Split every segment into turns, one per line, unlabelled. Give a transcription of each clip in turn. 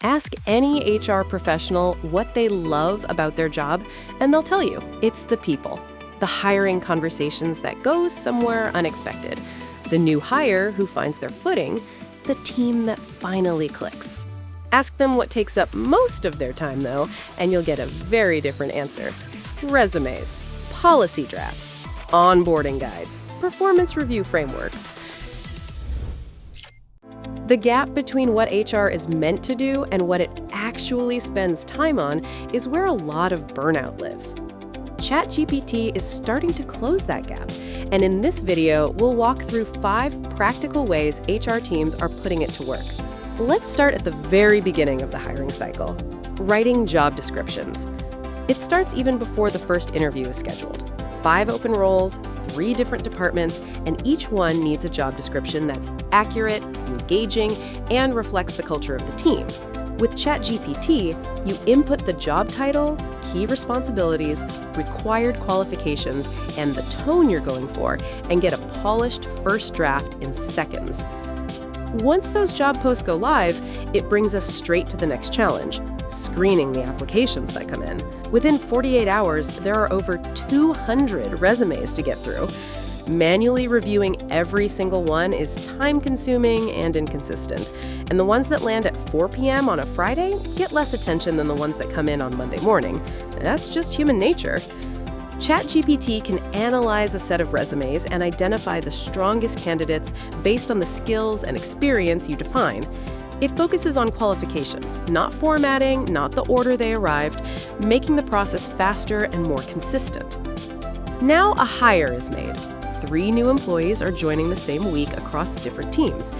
Ask any HR professional what they love about their job, and they'll tell you it's the people, the hiring conversations that go somewhere unexpected, the new hire who finds their footing, the team that finally clicks. Ask them what takes up most of their time, though, and you'll get a very different answer. Resumes, policy drafts, onboarding guides, performance review frameworks. The gap between what HR is meant to do and what it actually spends time on is where a lot of burnout lives. ChatGPT is starting to close that gap, and in this video, we'll walk through 5 practical ways HR teams are putting it to work. Let's start at the very beginning of the hiring cycle, writing job descriptions. It starts even before the first interview is scheduled. 5 open roles, 3 different departments, and each one needs a job description that's accurate, engaging, and reflects the culture of the team. With ChatGPT, you input the job title, key responsibilities, required qualifications, and the tone you're going for, and get a polished first draft in seconds. Once those job posts go live, it brings us straight to the next challenge, screening the applications that come in. Within 48 hours, there are over 200 resumes to get through. Manually reviewing every single one is time-consuming and inconsistent, and the ones that land at 4 p.m. on a Friday get less attention than the ones that come in on Monday morning. That's just human nature. ChatGPT can analyze a set of resumes and identify the strongest candidates based on the skills and experience you define. It focuses on qualifications, not formatting, not the order they arrived, making the process faster and more consistent. Now a hire is made. 3 new employees are joining the same week across different teams.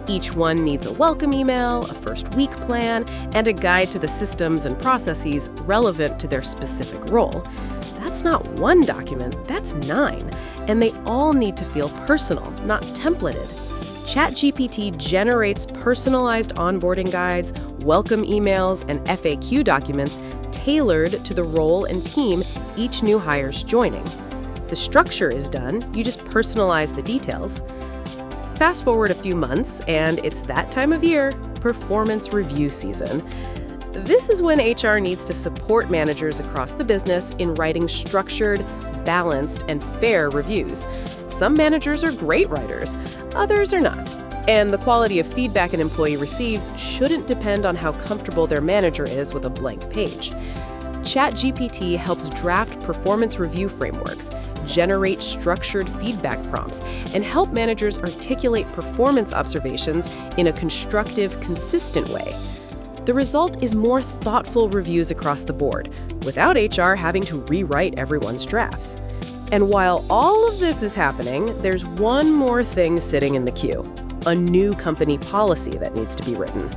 Each one needs a welcome email, a first week plan, and a guide to the systems and processes relevant to their specific role. That's not one document, that's 9, and they all need to feel personal, not templated. ChatGPT generates personalized onboarding guides, welcome emails, and FAQ documents tailored to the role and team each new hire's joining. The structure is done, you just personalize the details. Fast forward a few months, and it's that time of year, performance review season. This is when HR needs to support managers across the business in writing structured, balanced, and fair reviews. Some managers are great writers, others are not. And the quality of feedback an employee receives shouldn't depend on how comfortable their manager is with a blank page. ChatGPT helps draft performance review frameworks, generate structured feedback prompts, and help managers articulate performance observations in a constructive, consistent way. The result is more thoughtful reviews across the board, without HR having to rewrite everyone's drafts. And while all of this is happening, there's one more thing sitting in the queue, a new company policy that needs to be written.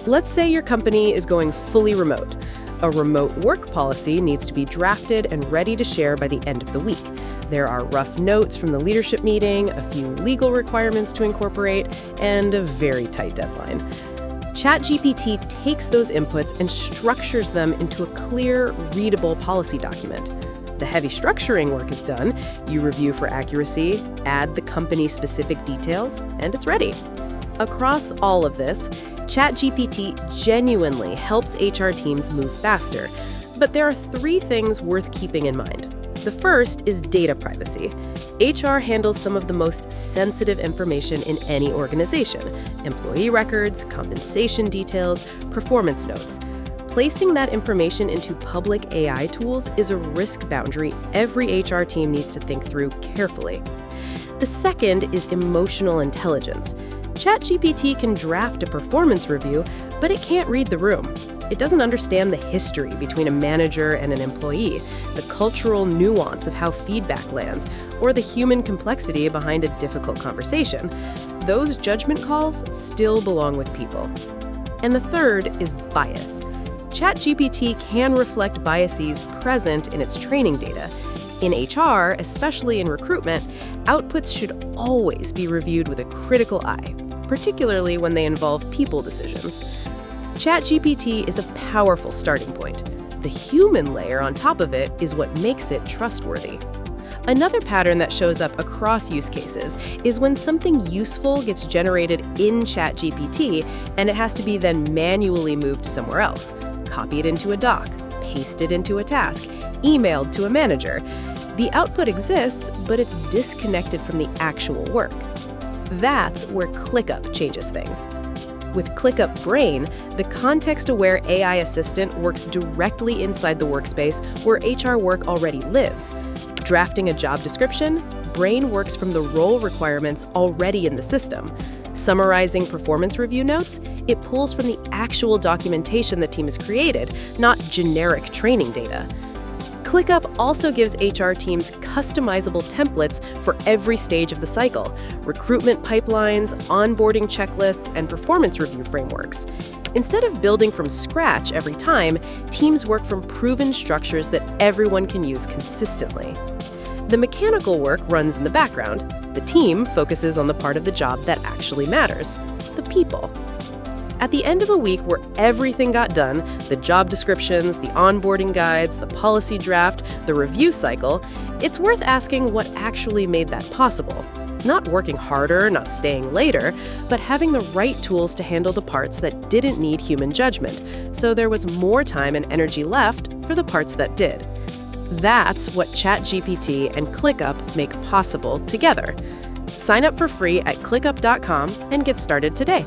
Let's say your company is going fully remote. A remote work policy needs to be drafted and ready to share by the end of the week. There are rough notes from the leadership meeting, a few legal requirements to incorporate, and a very tight deadline. ChatGPT takes those inputs and structures them into a clear, readable policy document. The heavy structuring work is done. You review for accuracy, add the company-specific details, and it's ready. Across all of this, ChatGPT genuinely helps HR teams move faster, but there are 3 things worth keeping in mind. The first is data privacy. HR handles some of the most sensitive information in any organization: employee records, compensation details, performance notes. Placing that information into public AI tools is a risk boundary every HR team needs to think through carefully. The second is emotional intelligence. ChatGPT can draft a performance review, but it can't read the room. It doesn't understand the history between a manager and an employee, the cultural nuance of how feedback lands, or the human complexity behind a difficult conversation. Those judgment calls still belong with people. And the third is bias. ChatGPT can reflect biases present in its training data. In HR, especially in recruitment, outputs should always be reviewed with a critical eye, particularly when they involve people decisions. ChatGPT is a powerful starting point. The human layer on top of it is what makes it trustworthy. Another pattern that shows up across use cases is when something useful gets generated in ChatGPT and it has to be then manually moved somewhere else. Copy it into a doc, paste it into a task, emailed to a manager. The output exists, but it's disconnected from the actual work. That's where ClickUp changes things. With ClickUp Brain, the context-aware AI assistant works directly inside the workspace where HR work already lives. Drafting a job description, Brain works from the role requirements already in the system. Summarizing performance review notes, it pulls from the actual documentation the team has created, not generic training data. ClickUp also gives HR teams customizable templates for every stage of the cycle: recruitment pipelines, onboarding checklists, and performance review frameworks. Instead of building from scratch every time, teams work from proven structures that everyone can use consistently. The mechanical work runs in the background. The team focuses on the part of the job that actually matters: the people. At the end of a week where everything got done, the job descriptions, the onboarding guides, the policy draft, the review cycle, it's worth asking what actually made that possible. Not working harder, not staying later, but having the right tools to handle the parts that didn't need human judgment, so there was more time and energy left for the parts that did. That's what ChatGPT and ClickUp make possible together. Sign up for free at clickup.com and get started today.